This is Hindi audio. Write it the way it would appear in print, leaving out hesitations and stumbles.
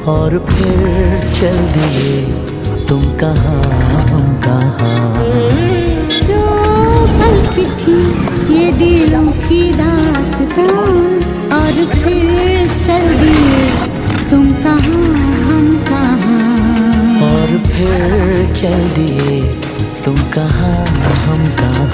और फिर चल दिए तुम कहाँ हम कहाँ। दो पल की थी ये दिलों की दास्तां, और फिर चल दिए तुम कहाँ हम कहाँ। और फिर चल दिए तुम कहाँ हम कहाँ।